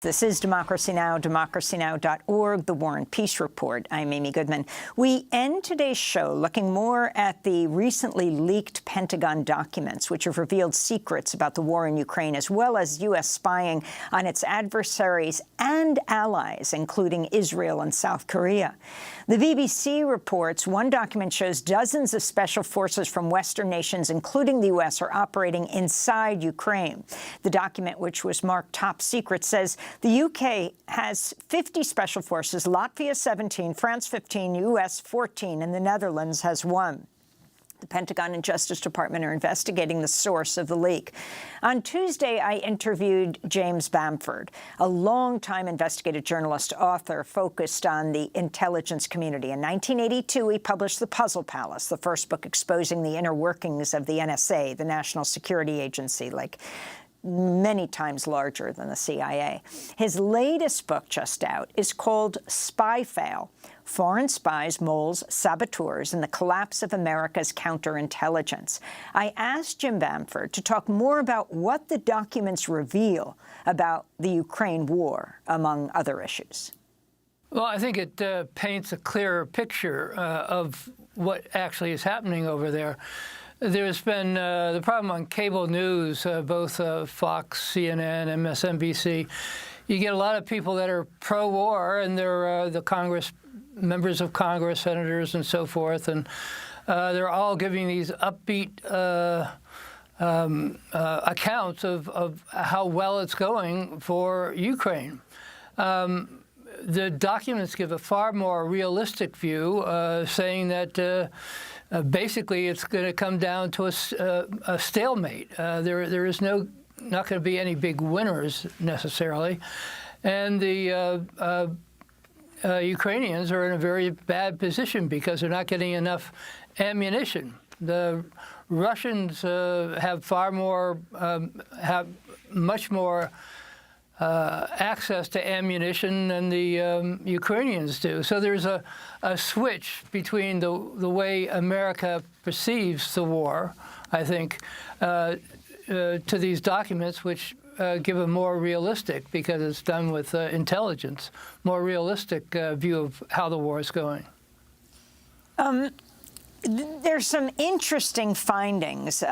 This is Democracy Now!, democracynow.org, The War and Peace Report. I'm Amy Goodman. We end today's show looking more at the recently leaked Pentagon documents, which have revealed secrets about the war in Ukraine, as well as U.S. spying on its adversaries and allies, including Israel and South Korea. The BBC reports one document shows dozens of special forces from Western nations, including the U.S., are operating inside Ukraine. The document, which was marked top secret, says the UK has 50 special forces, Latvia 17, France 15, US 14, and the Netherlands has 1. The Pentagon and Justice Department are investigating the source of the leak. On Tuesday, I interviewed James Bamford, a longtime investigative journalist, author focused on the intelligence community. In 1982, he published The Puzzle Palace, the first book exposing the inner workings of the NSA, the National Security Agency, like many times larger than the CIA. His latest book, just out, is called Spy Fail: Foreign Spies, Moles, Saboteurs, and the Collapse of America's Counterintelligence. I asked Jim Bamford to talk more about what the documents reveal about the Ukraine war, among other issues. Well, I think it paints a clearer picture of what actually is happening over there. There's been the problem on cable news, both Fox, CNN, MSNBC. You get a lot of people that are pro-war, and they're the members of Congress, senators, and so forth, and they're all giving these upbeat accounts of how well it's going for Ukraine. The documents give a far more realistic view, saying that basically it's going to come down to a stalemate. There is not going to be any big winners necessarily, and the Ukrainians are in a very bad position because they're not getting enough ammunition. The Russians have much more access to ammunition than the Ukrainians do. So there's a switch between the way America perceives the war, I think, to these documents, which give a more realistic, because it's done with intelligence, more realistic view of how the war is going. There's some interesting findings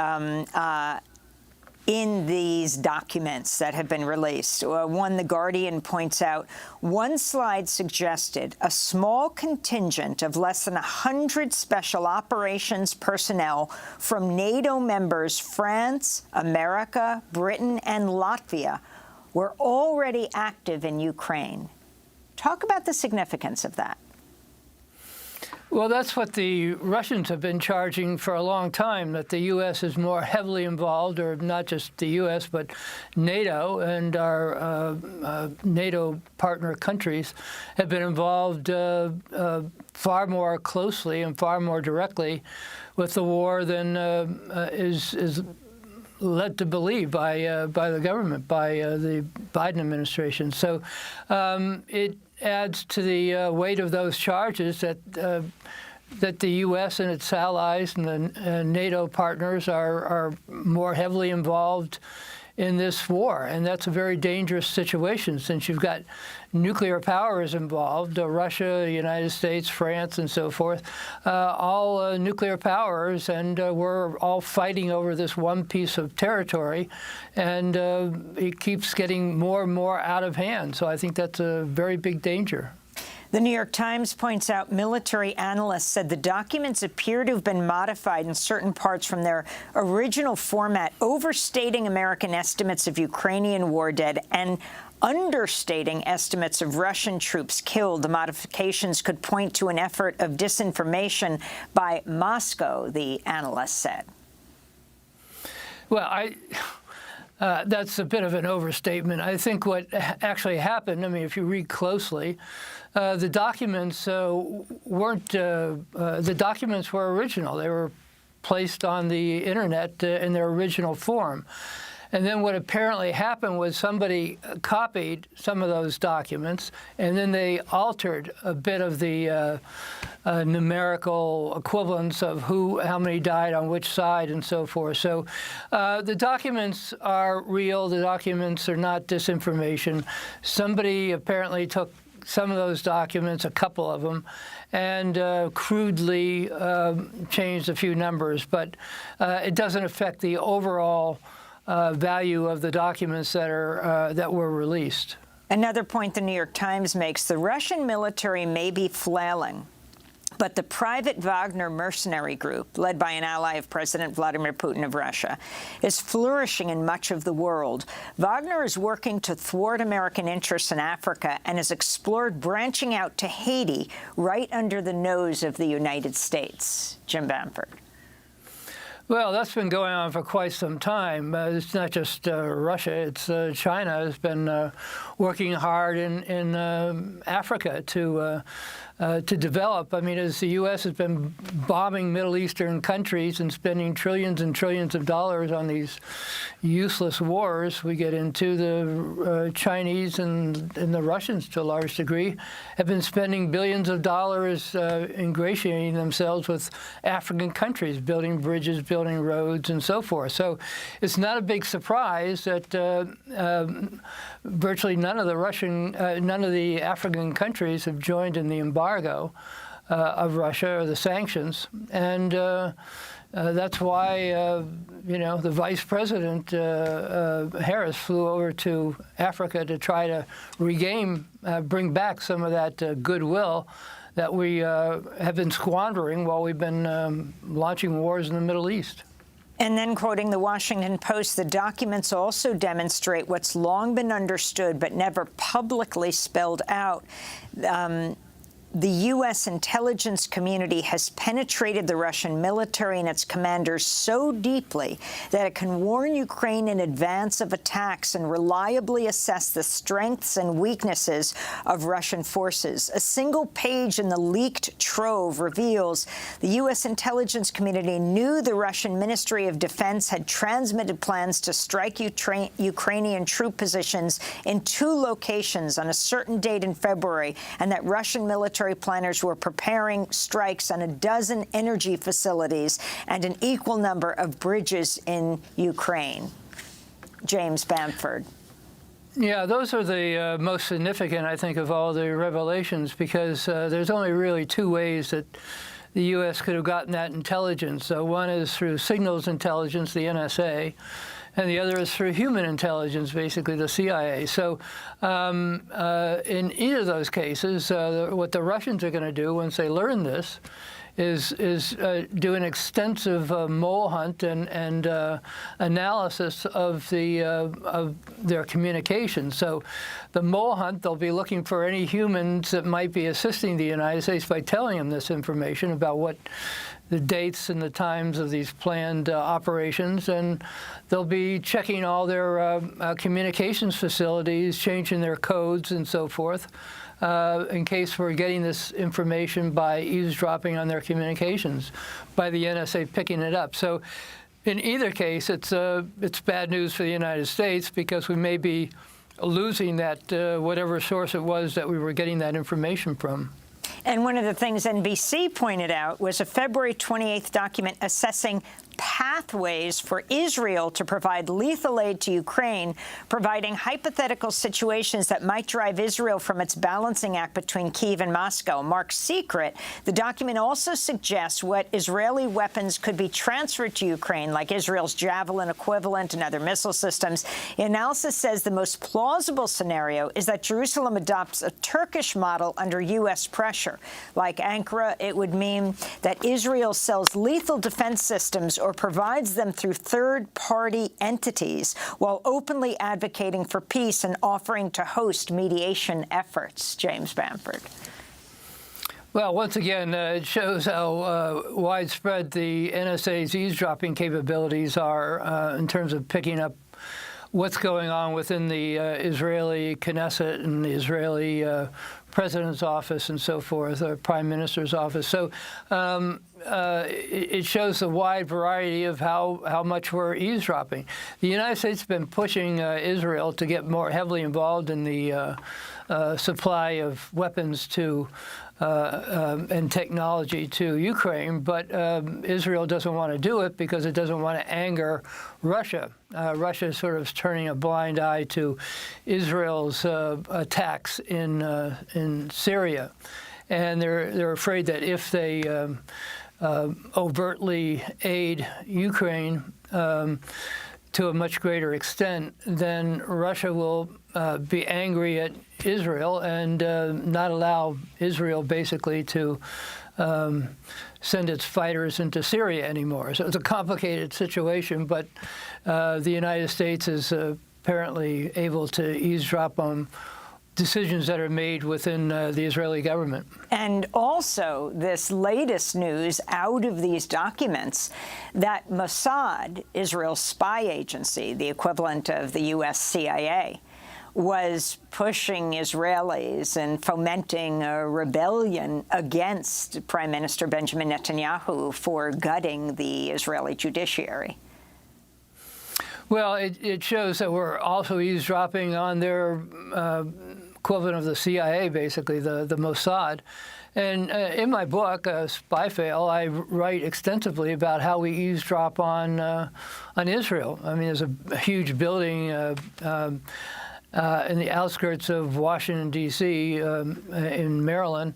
in these documents that have been released. One, The Guardian points out, one slide suggested a small contingent of less than 100 special operations personnel from NATO members France, America, Britain, and Latvia were already active in Ukraine. Talk about the significance of that. Well, that's what the Russians have been charging for a long time, that the U.S. is more heavily involved, or not just the U.S., but NATO and our NATO partner countries have been involved far more closely and far more directly with the war than is led to believe by the government, by the Biden administration. So it adds to the weight of those charges that the U.S. and its allies and the NATO partners are more heavily involved in this war. And that's a very dangerous situation, since you've got nuclear powers involved, Russia, the United States, France, and so forth, all nuclear powers, and we're all fighting over this one piece of territory, and it keeps getting more and more out of hand. So I think that's a very big danger. The New York Times points out military analysts said the documents appear to have been modified in certain parts from their original format, overstating American estimates of Ukrainian war dead and understating estimates of Russian troops killed. The modifications could point to an effort of disinformation by Moscow, the analyst said. Well, that's a bit of an overstatement. I think what actually happened, I mean, if you read closely, the documents the documents were original. They were placed on the internet in their original form. And then what apparently happened was somebody copied some of those documents, and then they altered a bit of the numerical equivalence of how many died on which side and so forth. So the documents are real. The documents are not disinformation. Somebody apparently took some of those documents, a couple of them, and crudely changed a few numbers. But it doesn't affect the overall value of the documents that were released. Another point the New York Times makes, the Russian military may be flailing, but the private Wagner mercenary group, led by an ally of President Vladimir Putin of Russia, is flourishing in much of the world. Wagner is working to thwart American interests in Africa and has explored branching out to Haiti right under the nose of the United States. Jim Bamford. Well, that's been going on for quite some time. It's not just Russia. It's China has been working hard in Africa to develop. I mean, as the U.S. has been bombing Middle Eastern countries and spending trillions and trillions of dollars on these useless wars, we get into the Chinese and the Russians, to a large degree, have been spending billions of dollars ingratiating themselves with African countries, building bridges, building roads, and so forth. So it's not a big surprise that virtually none of the African countries have joined in the embargo of Russia or the sanctions, and that's why the Vice President Harris flew over to Africa to try to bring back some of that goodwill that we have been squandering while we've been launching wars in the Middle East. And then, quoting the Washington Post, the documents also demonstrate what's long been understood but never publicly spelled out. The U.S. intelligence community has penetrated the Russian military and its commanders so deeply that it can warn Ukraine in advance of attacks and reliably assess the strengths and weaknesses of Russian forces. A single page in the leaked trove reveals the U.S. intelligence community knew the Russian Ministry of Defense had transmitted plans to strike Ukrainian troop positions in 2 locations on a certain date in February, and that Russian military planners were preparing strikes on a dozen energy facilities and an equal number of bridges in Ukraine. James Bamford. Yeah, those are the most significant, I think, of all the revelations, because there's only really 2 ways that the U.S. could have gotten that intelligence. One is through signals intelligence, the NSA, and the other is through human intelligence, basically the CIA. So in either of those cases, what the Russians are going to do once they learn this is do an extensive mole hunt and analysis of their communications. So the mole hunt, they'll be looking for any humans that might be assisting the United States by telling them this information about what the dates and the times of these planned operations, and they'll be checking all their communications facilities, changing their codes and so forth, in case we're getting this information by eavesdropping on their communications, by the NSA picking it up. So in either case, it's bad news for the United States, because we may be losing that whatever source it was that we were getting that information from. And one of the things NBC pointed out was a February 28th document assessing pathways for Israel to provide lethal aid to Ukraine, providing hypothetical situations that might drive Israel from its balancing act between Kyiv and Moscow. Marked secret, the document also suggests what Israeli weapons could be transferred to Ukraine, like Israel's Javelin equivalent and other missile systems. The analysis says the most plausible scenario is that Jerusalem adopts a Turkish model under U.S. pressure. Like Ankara, it would mean that Israel sells lethal defense systems or provides them through third-party entities while openly advocating for peace and offering to host mediation efforts. James Bamford. Well, once again, it shows how widespread the NSA's eavesdropping capabilities are in terms of picking up what's going on within the Israeli Knesset and the Israeli president's office and so forth, or prime minister's office. So it shows the wide variety of how much we're eavesdropping. The United States has been pushing Israel to get more heavily involved in the supply of weapons to and technology to Ukraine, but Israel doesn't want to do it because it doesn't want to anger Russia. Russia is sort of turning a blind eye to Israel's attacks in Syria, and they're afraid that if they overtly aid Ukraine to a much greater extent, then Russia will be angry at Israel and not allow Israel basically to send its fighters into Syria anymore. So it's a complicated situation, but the United States is apparently able to eavesdrop on decisions that are made within the Israeli government. And also this latest news out of these documents that Mossad, Israel's spy agency, the equivalent of the U.S. CIA, was pushing Israelis and fomenting a rebellion against Prime Minister Benjamin Netanyahu for gutting the Israeli judiciary. Well, it shows that we're also eavesdropping on their equivalent of the CIA, basically, the Mossad. And in my book, Spy Fail, I write extensively about how we eavesdrop on Israel. I mean, there's a huge building in the outskirts of Washington, D.C., in Maryland,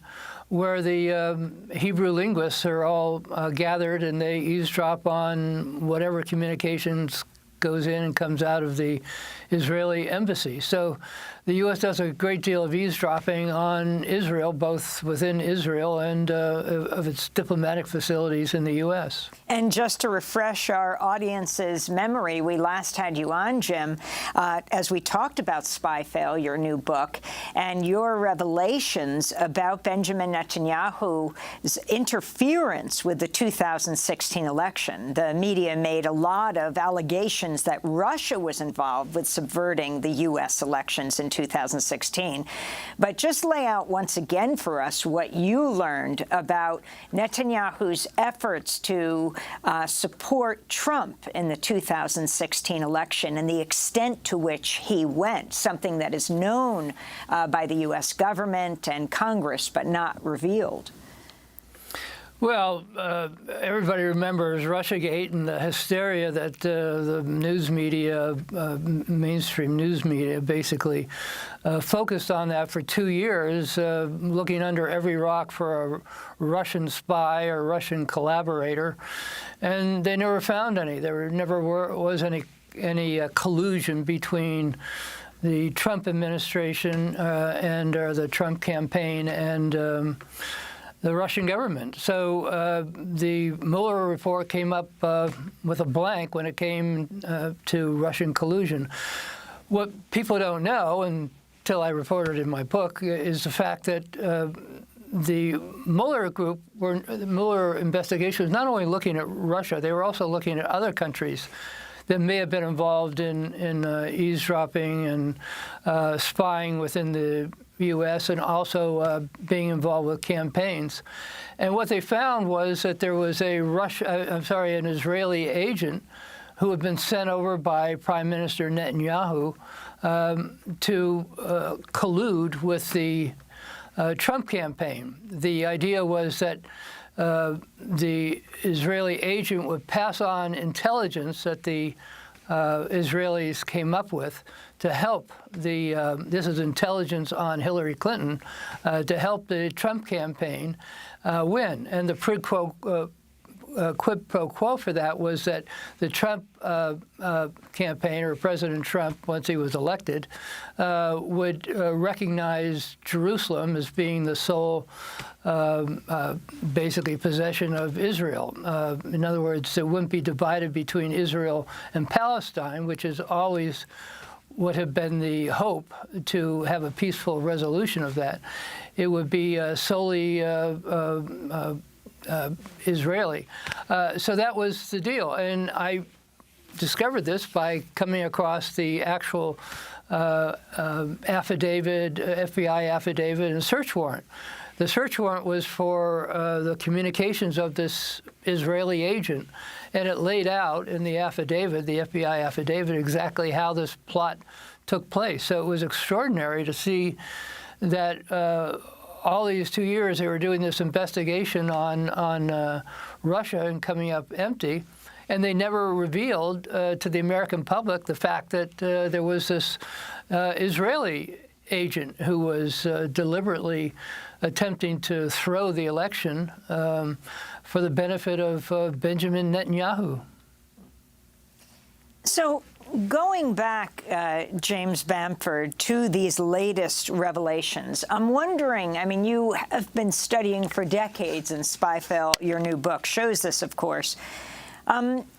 where the Hebrew linguists are all gathered, and they eavesdrop on whatever communications goes in and comes out of the Israeli embassy. So the U.S. does a great deal of eavesdropping on Israel, both within Israel and of its diplomatic facilities in the U.S. And just to refresh our audience's memory, we last had you on, Jim, as we talked about Spy Fail, your new book, and your revelations about Benjamin Netanyahu's interference with the 2016 election. The media made a lot of allegations that Russia was involved with subverting the U.S. elections in 2016. But just lay out once again for us what you learned about Netanyahu's efforts to support Trump in the 2016 election and the extent to which he went, something that is known by the U.S. government and Congress but not revealed. Well, everybody remembers Russiagate and the hysteria that the news media, mainstream news media, basically focused on that for 2 years, looking under every rock for a Russian spy or Russian collaborator, and they never found any. There never was any collusion between the Trump administration and the Trump campaign and the Russian government. So the Mueller report came up with a blank when it came to Russian collusion. What people don't know, until I reported in my book, is the fact that the Mueller group, the Mueller investigation, was not only looking at Russia, they were also looking at other countries that may have been involved in eavesdropping and spying within the U.S. and also being involved with campaigns. And what they found was that there was an Israeli agent who had been sent over by Prime Minister Netanyahu to collude with the Trump campaign. The idea was that the Israeli agent would pass on intelligence that the Israelis came up with to help this is intelligence on Hillary Clinton, to help the Trump campaign win. And the quid pro quo for that was that the Trump campaign, or President Trump, once he was elected, would recognize Jerusalem as being the sole, basically, possession of Israel. In other words, it wouldn't be divided between Israel and Palestine, which is always would have been the hope to have a peaceful resolution of that. It would be solely Israeli. So that was the deal. And I discovered this by coming across the actual affidavit, FBI affidavit and search warrant The search warrant was for the communications of this Israeli agent, and it laid out in the affidavit, the FBI affidavit, exactly how this plot took place. So it was extraordinary to see that all these 2 years they were doing this investigation on Russia and coming up empty, and they never revealed to the American public the fact that there was this Israeli agent who was deliberately attempting to throw the election for the benefit of Benjamin Netanyahu. So going back, James Bamford, to these latest revelations, I'm wondering, I mean, you have been studying for decades, and Spyfell, your new book, shows this, of course.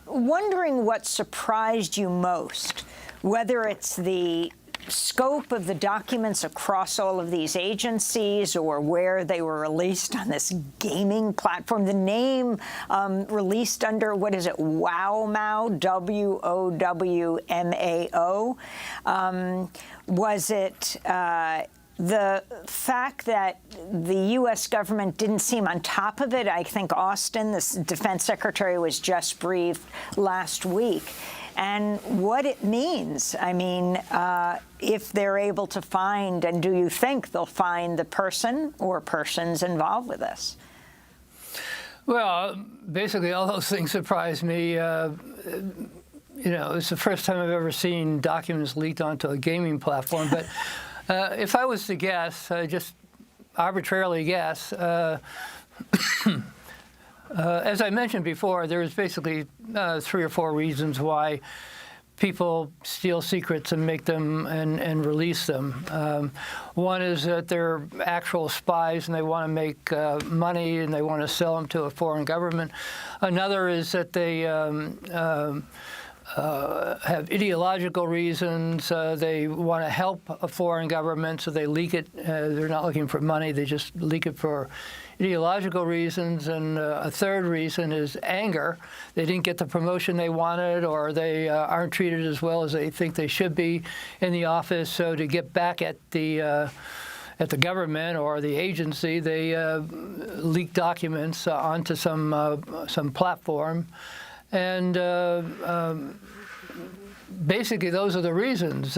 Wondering what surprised you most, whether it's the scope of the documents across all of these agencies or where they were released on this gaming platform. The name released under, what is it, WOWMAO, W-O-W-M-A-O. Was it the fact that the U.S. government didn't seem on top of it? I think Austin, the defense secretary, was just briefed last week. And what it means, I mean, if they're able to find, and do you think they'll find the person or persons involved with this? Well, basically all those things surprised me. You know, it's the first time I've ever seen documents leaked onto a gaming platform. But if I was to guess, just arbitrarily guess, as I mentioned before, there's basically 3 or 4 reasons why people steal secrets and make them and release them. One is that they're actual spies and they want to make money and they want to sell them to a foreign government. Another is that they have ideological reasons. They want to help a foreign government, so they leak it. They're not looking for money. They just leak it for ideological reasons. And a third reason is anger. They didn't get the promotion they wanted, or they aren't treated as well as they think they should be in the office. So to get back at the government or the agency, they leak documents onto some platform. And basically, those are the reasons.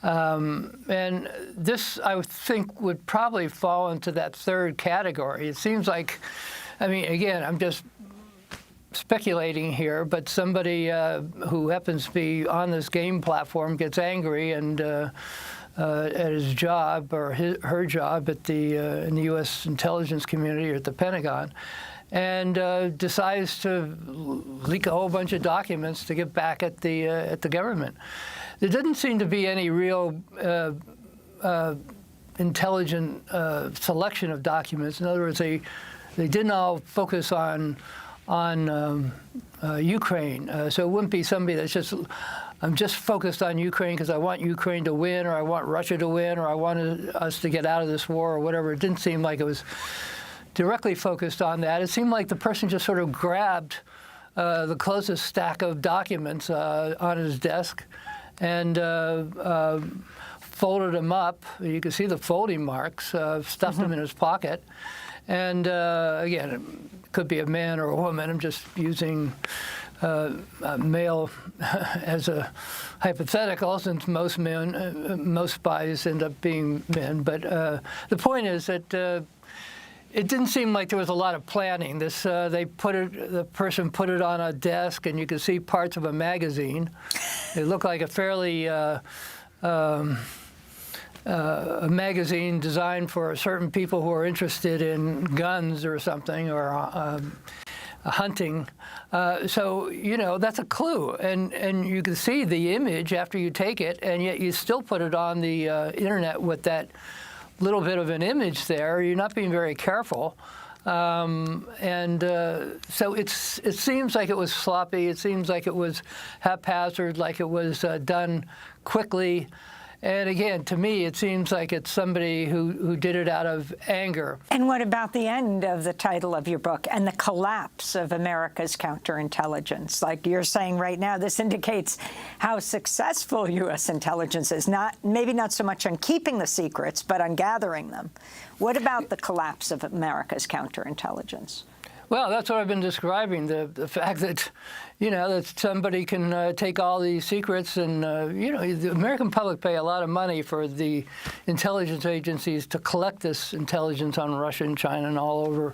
And this, I would think, would probably fall into that third category. It seems like, I mean, again, I'm just speculating here, but somebody who happens to be on this game platform gets angry and at his job or her job at in the U.S. intelligence community or at the Pentagon, and decides to leak a whole bunch of documents to get back at the government. There didn't seem to be any real intelligent selection of documents. In other words, they didn't all focus on Ukraine. So it wouldn't be somebody that's just, I'm just focused on Ukraine because I want Ukraine to win, or I want Russia to win, or I want us to get out of this war, or whatever. It didn't seem like it was directly focused on that. It seemed like the person just sort of grabbed the closest stack of documents on his desk and folded them up. You can see the folding marks, stuffed them in his pocket. And again, it could be a man or a woman. I'm just using male as a hypothetical, since most spies end up being men. But the point is that it didn't seem like there was a lot of planning. This the person put it on a desk, and you could see parts of a magazine. It looked like a fairly a magazine designed for certain people who are interested in guns or something, or hunting. So, you know, that's a clue. And you can see the image after you take it, and yet you still put it on the internet with that little bit of an image there. You're not being very careful. So it seems like it was sloppy. It seems like it was haphazard, like it was done quickly. And again, to me, it seems like it's somebody who did it out of anger. And what about the end of the title of your book and the collapse of America's counterintelligence? Like you're saying right now, this indicates how successful U.S. intelligence is, maybe not so much on keeping the secrets, but on gathering them. What about the collapse of America's counterintelligence? Well, that's what I've been describing, the fact that, that somebody can take all these secrets and, the American public pay a lot of money for the intelligence agencies to collect this intelligence on Russia and China and all over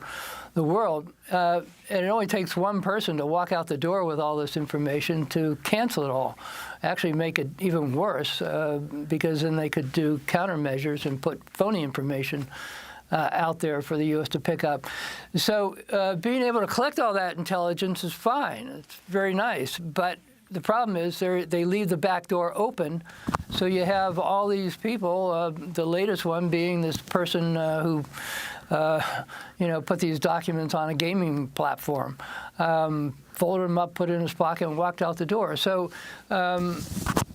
the world. And it only takes one person to walk out the door with all this information to cancel it all, actually make it even worse, because then they could do countermeasures and put phony information out there for the U.S. to pick up. So being able to collect all that intelligence is fine. It's very nice. But the problem is they leave the back door open. So you have all these people, the latest one being this person who put these documents on a gaming platform, folded them up, put it in his pocket, and walked out the door. So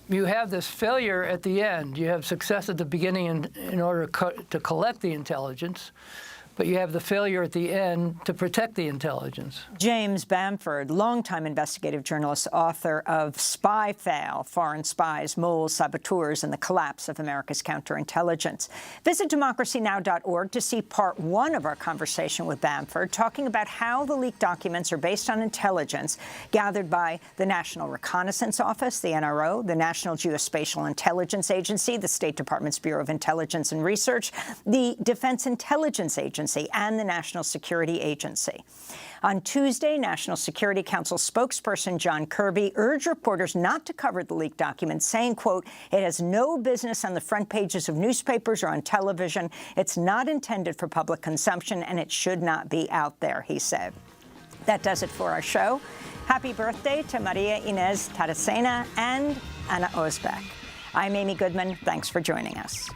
you have this failure at the end. You have success at the beginning in order to collect the intelligence, but you have the failure at the end to protect the intelligence. James Bamford, longtime investigative journalist, author of Spy Fail, Foreign Spies, Moles, Saboteurs, and the Collapse of America's Counterintelligence. Visit democracynow.org to see part 1 of our conversation with Bamford, talking about how the leaked documents are based on intelligence gathered by the National Reconnaissance Office, the NRO, the National Geospatial Intelligence Agency, the State Department's Bureau of Intelligence and Research, the Defense Intelligence Agency, and the National Security Agency. On Tuesday, National Security Council spokesperson John Kirby urged reporters not to cover the leaked documents, saying, quote, "It has no business on the front pages of newspapers or on television. It's not intended for public consumption, and it should not be out there," he said. That does it for our show. Happy birthday to Maria Inez Taracena and Anna Osbeck. I'm Amy Goodman. Thanks for joining us.